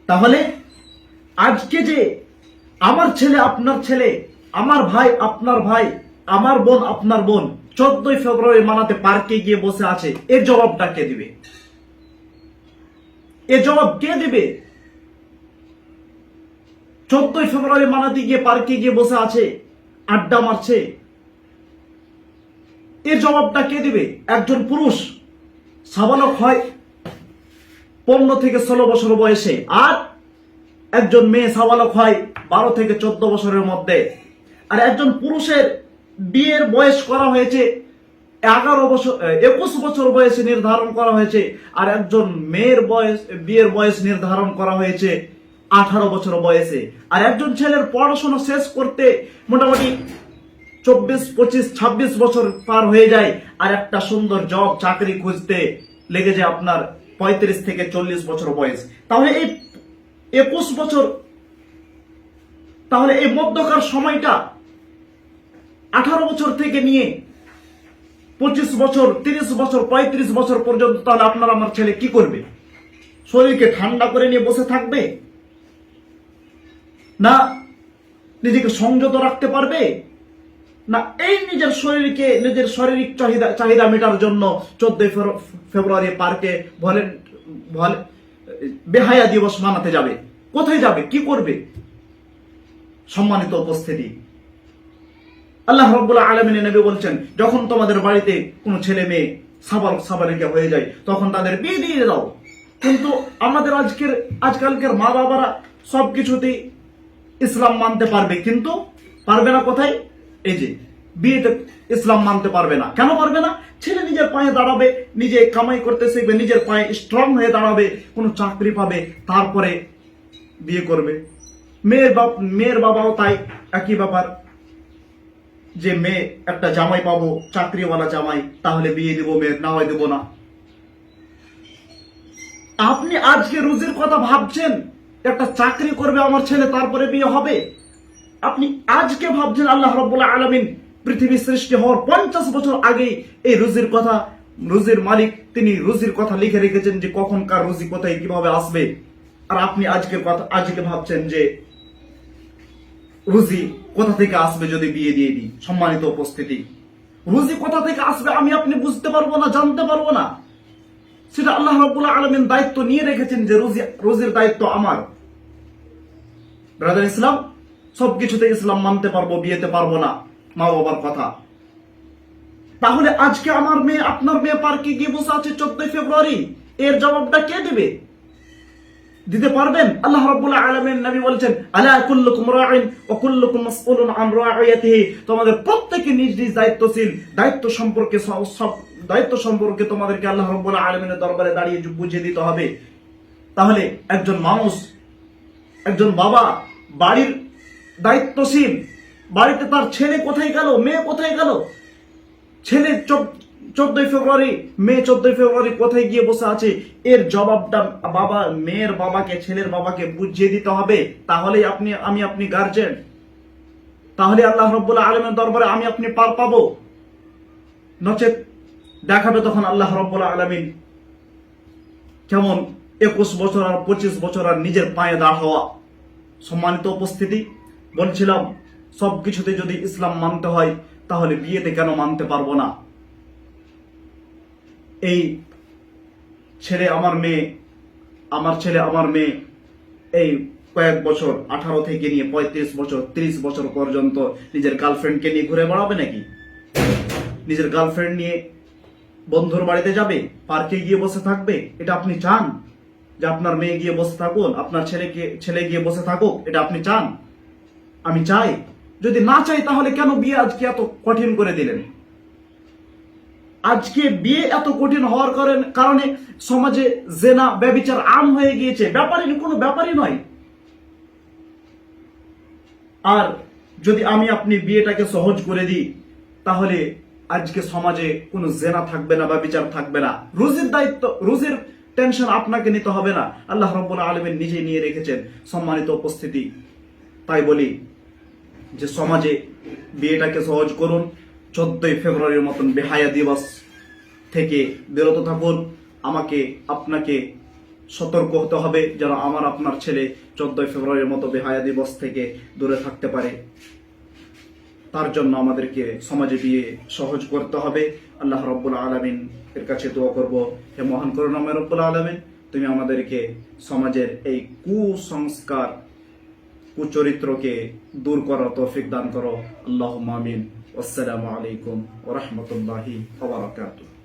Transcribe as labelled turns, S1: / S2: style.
S1: তাহলে আজকে যে আমার ছেলে আপনার ছেলে, আমার ভাই আপনার ভাই, আমার বোন আপনার বোন 14ই ফেব্রুয়ারি মানাতে পার্কে গিয়ে বসে আছে, এর জবাবটা কে দিবে? এর জবাব কে দিবে? 14ই ফেব্রুয়ারি মানাতে গিয়ে পার্কে গিয়ে বসে আছে, আড্ডা মারছে, এর জবাবটা কে দিবে? একজন পুরুষ সাবালক হয় 15 থেকে 16 বছর বয়সে, আর একজন মেয়ে সাবালক হয় 12 থেকে 14 বছরের মধ্যে। আর একজন পুরুষের বিয়ের বয়স করা হয়েছে 21 বছর বয়সে নির্ধারণ করা হয়েছে, আর একজন মেয়ের বিয়ের বয়স নির্ধারণ করা হয়েছে 18 বছর বয়সে। আর একজন ছেলের পড়াশোনা শেষ করতে মোটামুটি 24, 25, 26 বছর পার হয়ে যায়, আর একটা সুন্দর জব চাকরি খুঁজতে লেগে যায় আপনার 35 থেকে 40 বছর বয়স। তাহলে এই 21 বছর, তাহলে এই মধ্যকার সময়টা 18 বছর থেকে নিয়ে 25 বছর, 30 বছর, 35 বছর পর্যন্ত তাহলে আপনার আমার ছেলে কি করবে? শরীরকে ঠান্ডা করে নিয়ে বসে থাকবে, না নিজেকে সংযত রাখতে পারবে, না এই নিজের শরীরকে, নিজের শারীরিক চাহিদা মেটার জন্য 14ই ফেব্রুয়ারি পার্কে বেহায়া দিবস মানাতে যাবে? কোথায় যাবে? কি করবে? সম্মানিত উপস্থিতি, আল্লাহ রাব্বুল আলামিনের নবী বলছেন, যখন তোমাদের বাড়িতে কোনো ছেলে মেয়ে সাবালিকা হয়ে যায় তখন তাদের বিয়ে দিয়ে দাও। কিন্তু আমাদের আজকালকার মা বাবারা সবকিছুতেই ইসলাম মানতে পারবে, কিন্তু পারবে না কোথায়? এই যে বিয়েতে ইসলাম মানতে পারবে না। কেন পারবে না? ছেলে নিজের পায়ে দাঁড়াবে, নিজে কামাই করতে শিখবে, নিজের পায়ে স্ট্রং হয়ে দাঁড়াবে, কোনো চাকরি পাবে, তারপরে বিয়ে করবে। মেয়ের বাবাও তাই, একই ব্যাপার, যে মেয়ে একটা জামাই পাবো, চাকরিওয়ালা জামাই, তাহলে বিয়ে দিব, মেয়ে না হয় দেব না। আপনি আজকে রুজির কথা ভাবছেন, একটা চাকরি করবে আমার ছেলে, তারপরে বিয়ে হবে। আপনি আজকে ভাবছেন, আল্লাহ রাব্বুল আলামিন পৃথিবী সৃষ্টি হওয়ার 50 বছর আগেই এই রুজির কথা, রুজির মালিক তিনি রুজির কথা লিখে রেখেছেন যে কখন কার রুজি কোথায় কিভাবে আসবে। আর আপনি আজকে ভাবছেন যে রুজি কোথা থেকে আসবে যদি বিয়ে দিয়ে দিই। সম্মানিত উপস্থিতি, রুজি কোথা থেকে আসবে আমি আপনি বুঝতে পারবো না, জানতে পারবো না, সেটা আল্লাহ রাব্বুল আলামিন দায়িত্ব নিয়ে রেখেছেন যে রুজির দায়িত্ব আমার। ব্রাদার ইসলাম, সবকিছুতে ইসলাম মানতে পারবো, বিয়েতে পারবো না, মা বাবার কথা। তাহলে আজকে আমার মেয়ে, আপনার মেয়ে পার্কে গিয়ে বসে আছে 14ই ফেব্রুয়ারি, এর জবাবটা কে দিবে? দিতে পারবেন? আল্লাহ রাব্বুল আলামিন নবী বলেছেন, আলা কুল্লুকুম রাঈন ওয়া কুল্লুকুম মাসউলুন আন রাঈয়াতিহি, তোমাদের প্রত্যেকে নিজ নিজ দায়িত্বশীল, দায়িত্ব সম্পর্কে তোমাদেরকে আল্লাহ রাব্বুল আলামিনের দরবারে দাঁড়িয়ে বুঝিয়ে দিতে হবে। তাহলে একজন মানুষ, একজন বাবা বাড়ির দায়িত্বশীল, বাড়িতে তার ছেলে কোথায় গেল, মেয়ে কোথায় গেল? ছেলে 14ই ফেব্রুয়ারি, মেয়ে 14ই ফেব্রুয়ারি কোথায় গিয়ে বসে আছে, এর জবাবটা মেয়ের বাবাকে, ছেলের বাবাকে বুঝিয়ে দিতে হবে। তাহলে আপনি গার্জেন, তাহলে আল্লাহ রাব্বুল আলামিনের দরবারে আমি আপনি পার পাবো। নচেত দেখাবে তখন আল্লাহ রাব্বুল আলামিন কেমন 21 বছর আর 25 বছর আর নিজের পায়ে দাঁড় হওয়া। সম্মানিত উপস্থিতি, বলছিলাম সবকিছুতে যদি ইসলাম মানতে হয় তাহলে বিয়েতে কেন মানতে পারবো না? এই ছেলে আমার মেয়ে, আমার ছেলে আমার মেয়ে, এই কয়েক বছর 18 থেকে নিয়ে 35 বছর, 30 বছর পর্যন্ত নিজের গার্লফ্রেন্ডকে নিয়ে ঘুরে বেড়াবে নাকি? নিজের গার্লফ্রেন্ড নিয়ে বন্ধুর বাড়িতে যাবে, পার্কে গিয়ে বসে থাকবে? এটা আপনি চান যে আপনার মেয়ে গিয়ে বসে থাকুন, আপনার ছেলে গিয়ে বসে থাকুক? এটা আপনি চান? আমি চাই। যদি না চাই তাহলে কেন বিয়ে আজকে এত কঠিন করে দিলেন? আজকে বিয়ে এত কঠিন হওয়ার কারণে সমাজে জেনা, ব্যভিচার আম হয়ে গিয়েছে, কোনো ব্যাপারই নয়। আর যদি আমি আপনি বিয়েটাকে সহজ করে দিই তাহলে আজকে সমাজে কোনো জেনা থাকবে না, ব্যভিচার থাকবে না। রুজির টেনশন আপনাকে নিতে হবে না, আল্লাহ রাব্বুল আলামিন নিজে নিয়ে রেখেছেন। সম্মানিত উপস্থিতি, তাই বলি যে সমাজে বিয়েটাকে সহজ করুন। 14ই ফেব্রুয়ারির মতন বেহায়া দিবস থেকে বিরত থাকুন। আমাকে, আপনাকে সতর্ক হতে হবে যেন আমার আপনার ছেলে 14 ফেব্রুয়ারির মতো বেহায়া দিবস থেকে দূরে থাকতে পারে। তার জন্য আমাদেরকে সমাজে বিয়ে সহজ করতে হবে। আল্লাহ রাব্বুল আলামিন এর কাছে দোয়া করব, হে মহান করুণাময় রব্বুল আলামিন, তুমি আমাদেরকে সমাজের এই কুসংস্কার কুচরিত্রকে দূর করার তৌফিক দান করো। আল্লাহুম্মা আমিন। আসসালামু আলাইকুম ওয়া রাহমাতুল্লাহি ওয়া বারাকাতুহু।